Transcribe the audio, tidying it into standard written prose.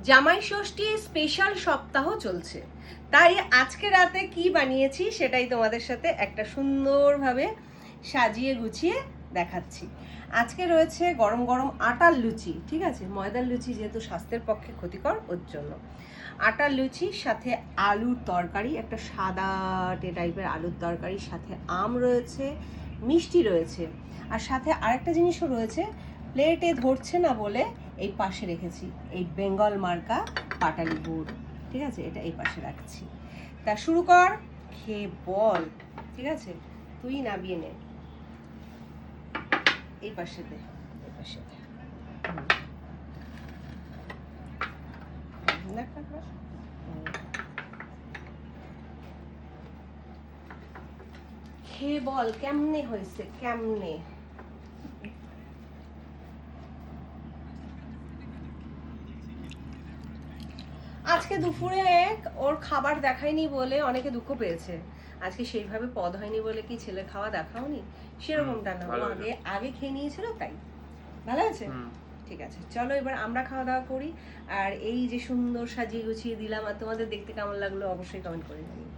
জামাই ষষ্ঠী স্পেশাল সপ্তাহ চলছে, তাই আজকে রাতে কি বানিয়েছি সেটাই তোমাদের সাথে একটা সুন্দরভাবে সাজিয়ে গুছিয়ে দেখাচ্ছি। আজকে রয়েছে গরম গরম আটার লুচি, ঠিক আছে, ময়দার লুচি যেহেতু স্বাস্থ্যের পক্ষে ক্ষতিকর, ওর জন্য আটার লুচির সাথে আলুর তরকারি, একটা সাদাটে টাইপের আলুর তরকারির সাথে আম রয়েছে, মিষ্টি রয়েছে, আর সাথে আরেকটা জিনিসও রয়েছে, প্লেটে ধরছে না বলে এই পাশে রেখেছি, এই বেঙ্গল মার্কা পাটালি গুড়, ঠিক আছে, এটা এই পাশে রাখছি। তা শুরু কর, খেয়ে বল, ঠিক আছে, তুই নাবিয়ে নে, এই পাশে দে, এই পাশে দে, খেয়ে বল কেমনে হয়েছে, কেমনে। আজকে দুপুরে ওর খাবার দেখায়নি বলে অনেকে দুঃখ পেয়েছে। আজকে সেইভাবে পদ হয়নি বলে কি ছেলের খাওয়া দেখাওনি? সেরকমটা না, ও আগে আগে খেয়ে নিয়েছিল তাই। ভালো আছে? ঠিক আছে, চলো এবার আমরা খাওয়া দাওয়া করি। আর এই যে সুন্দর সাজিয়ে গুছিয়ে দিলাম, আর তোমাদের দেখতে কেমন লাগলো অবশ্যই কমেন্ট করে জানিও।